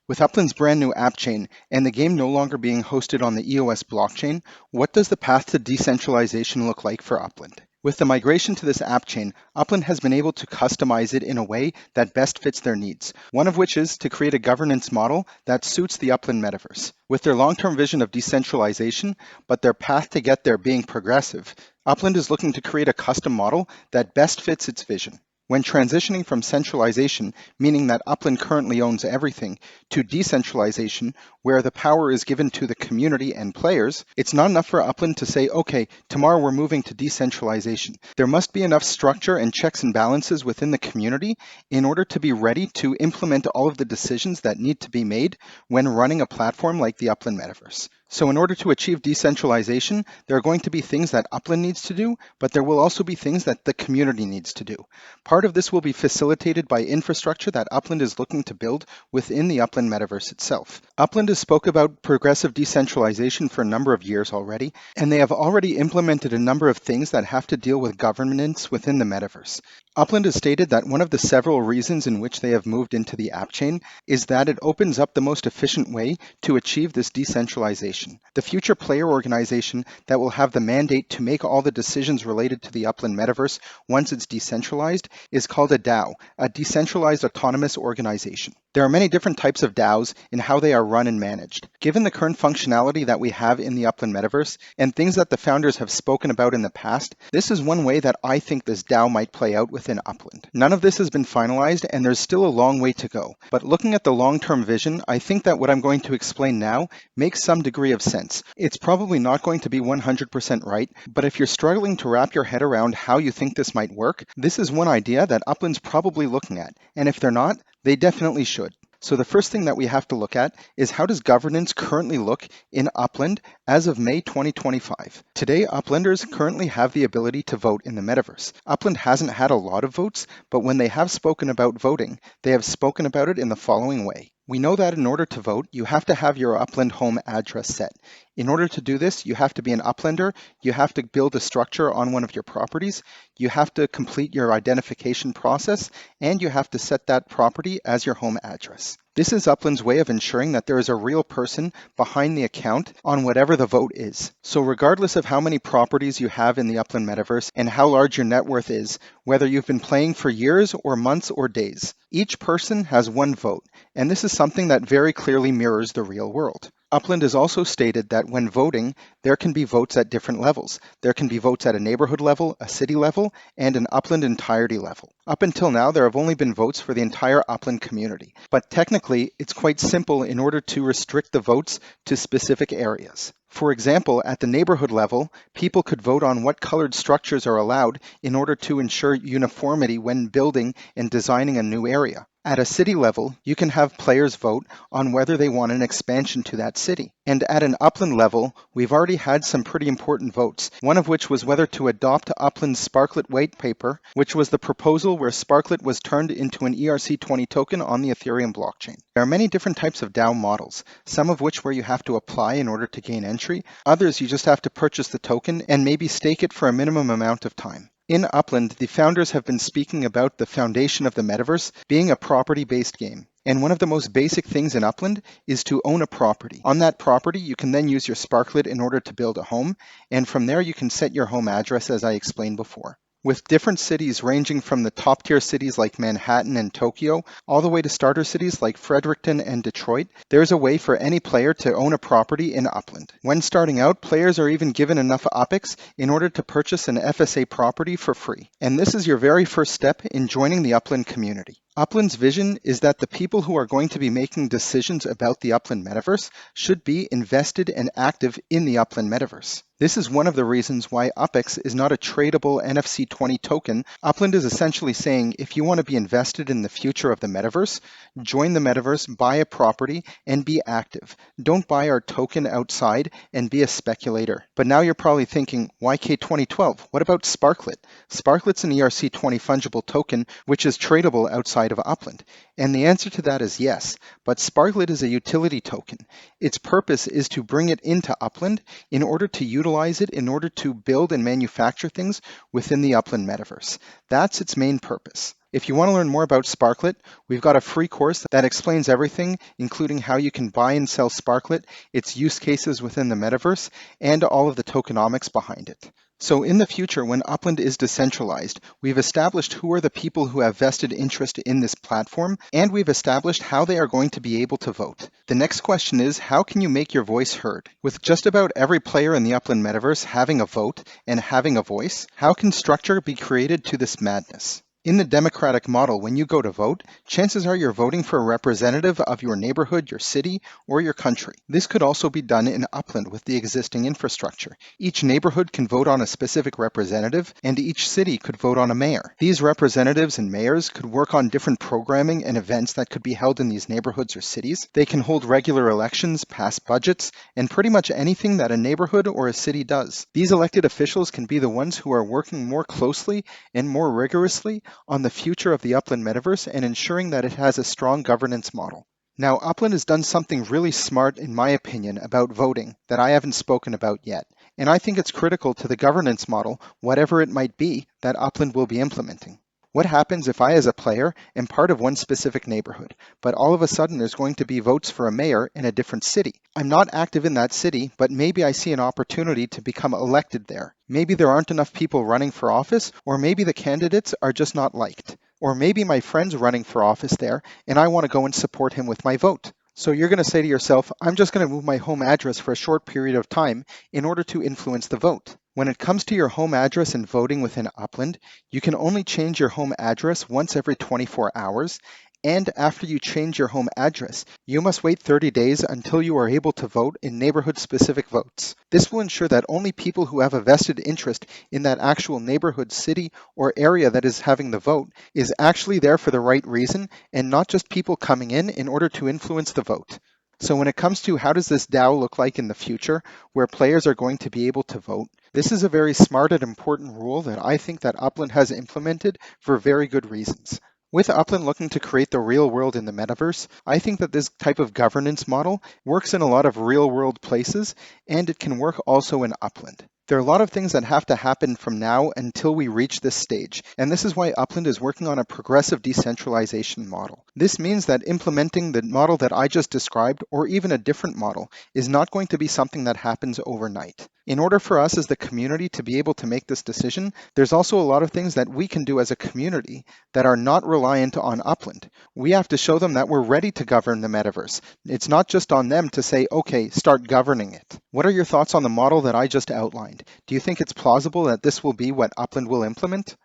With Upland's brand new app chain and the game no longer being hosted on the EOS blockchain, what does the path to decentralization look like for Upland? With the migration to this app chain, Upland has been able to customize it in a way that best fits their needs, one of which is to create a governance model that suits the Upland metaverse. With their long-term vision of decentralization, but their path to get there being progressive, Upland is looking to create a custom model that best fits its vision. When transitioning from centralization, meaning that Upland currently owns everything, to decentralization, where the power is given to the community and players, it's not enough for Upland to say, okay, tomorrow we're moving to decentralization. There must be enough structure and checks and balances within the community in order to be ready to implement all of the decisions that need to be made when running a platform like the Upland Metaverse. So in order to achieve decentralization, there are going to be things that Upland needs to do, but there will also be things that the community needs to do. Part of this will be facilitated by infrastructure that Upland is looking to build within the Upland Metaverse itself. Upland has spoke about progressive decentralization for a number of years already, and they have already implemented a number of things that have to deal with governance within the Metaverse. Upland has stated that one of the several reasons in which they have moved into the app chain is that it opens up the most efficient way to achieve this decentralization. The future player organization that will have the mandate to make all the decisions related to the Upland Metaverse once it's decentralized is called a DAO, a decentralized autonomous organization. There are many different types of DAOs in how they are run and managed. Given the current functionality that we have in the Upland Metaverse and things that the founders have spoken about in the past, this is one way that I think this DAO might play out within Upland. None of this has been finalized and there's still a long way to go. But looking at the long-term vision, I think that what I'm going to explain now makes some degree of sense. It's probably not going to be 100% right, but if you're struggling to wrap your head around how you think this might work, this is one idea that Upland's probably looking at. And if they're not, they definitely should. So the first thing that we have to look at is how does governance currently look in Upland as of May 2025. Today, Uplanders currently have the ability to vote in the metaverse. Upland hasn't had a lot of votes, but when they have spoken about voting, they have spoken about it in the following way. We know that in order to vote, you have to have your Upland home address set. In order to do this, you have to be an Uplander, you have to build a structure on one of your properties, you have to complete your identification process, and you have to set that property as your home address. This is Upland's way of ensuring that there is a real person behind the account on whatever the vote is. So regardless of how many properties you have in the Upland metaverse and how large your net worth is, whether you've been playing for years or months or days, each person has one vote, and this is something that very clearly mirrors the real world. Upland has also stated that when voting, there can be votes at different levels. There can be votes at a neighborhood level, a city level, and an Upland entirety level. Up until now, there have only been votes for the entire Upland community, but technically, it's quite simple in order to restrict the votes to specific areas. For example, at the neighborhood level, people could vote on what colored structures are allowed in order to ensure uniformity when building and designing a new area. At a city level, you can have players vote on whether they want an expansion to that city. And at an Upland level, we've already had some pretty important votes, one of which was whether to adopt Upland's Sparklet white paper, which was the proposal where Sparklet was turned into an ERC20 token on the Ethereum blockchain. There are many different types of DAO models, some of which where you have to apply in order to gain entry, others you just have to purchase the token and maybe stake it for a minimum amount of time. In Upland, the founders have been speaking about the foundation of the metaverse being a property-based game. And one of the most basic things in Upland is to own a property. On that property, you can then use your Sparklet in order to build a home, and from there you can set your home address as I explained before. With different cities ranging from the top tier cities like Manhattan and Tokyo, all the way to starter cities like Fredericton and Detroit, there's a way for any player to own a property in Upland. When starting out, players are even given enough UPX in order to purchase an FSA property for free. And this is your very first step in joining the Upland community. Upland's vision is that the people who are going to be making decisions about the Upland metaverse should be invested and active in the Upland metaverse. This is one of the reasons why UPX is not a tradable NFC20 token. Upland is essentially saying if you want to be invested in the future of the metaverse, join the metaverse, buy a property, and be active. Don't buy our token outside and be a speculator. But now you're probably thinking, why K2012? What about Sparklet? Sparklet's an ERC20 fungible token, which is tradable outside of Upland. And the answer to that is yes, but Sparklet is a utility token. Its purpose is to bring it into Upland in order to utilize it in order to build and manufacture things within the Upland metaverse. That's its main purpose. If you want to learn more about Sparklet, we've got a free course that explains everything, including how you can buy and sell Sparklet, its use cases within the metaverse, and all of the tokenomics behind it. So in the future, when Upland is decentralized, we've established who are the people who have vested interest in this platform, and we've established how they are going to be able to vote. The next question is, how can you make your voice heard? With just about every player in the Upland metaverse having a vote and having a voice, how can structure be created to this madness? In the democratic model, when you go to vote, chances are you're voting for a representative of your neighborhood, your city, or your country. This could also be done in Upland with the existing infrastructure. Each neighborhood can vote on a specific representative, and each city could vote on a mayor. These representatives and mayors could work on different programming and events that could be held in these neighborhoods or cities. They can hold regular elections, pass budgets, and pretty much anything that a neighborhood or a city does. These elected officials can be the ones who are working more closely and more rigorously on the future of the Upland metaverse and ensuring that it has a strong governance model. Now, Upland has done something really smart, in my opinion, about voting that I haven't spoken about yet. And I think it's critical to the governance model, whatever it might be, that Upland will be implementing. What happens if I, as a player, am part of one specific neighborhood, but all of a sudden there's going to be votes for a mayor in a different city? I'm not active in that city, but maybe I see an opportunity to become elected there. Maybe there aren't enough people running for office, or maybe the candidates are just not liked. Or maybe my friend's running for office there, and I want to go and support him with my vote. So you're going to say to yourself, I'm just going to move my home address for a short period of time in order to influence the vote. When it comes to your home address and voting within Upland, you can only change your home address once every 24 hours, and after you change your home address, you must wait 30 days until you are able to vote in neighborhood-specific votes. This will ensure that only people who have a vested interest in that actual neighborhood, city, or area that is having the vote is actually there for the right reason, and not just people coming in order to influence the vote. So when it comes to how does this DAO look like in the future, where players are going to be able to vote, this is a very smart and important rule that I think that Upland has implemented for very good reasons. With Upland looking to create the real world in the metaverse, I think that this type of governance model works in a lot of real world places, and it can work also in Upland. There are a lot of things that have to happen from now until we reach this stage, and this is why Upland is working on a progressive decentralization model. This means that implementing the model that I just described, or even a different model, is not going to be something that happens overnight. In order for us as the community to be able to make this decision, there's also a lot of things that we can do as a community that are not reliant on Upland. We have to show them that we're ready to govern the metaverse. It's not just on them to say, okay, start governing it. What are your thoughts on the model that I just outlined? Do you think it's plausible that this will be what Upland will implement?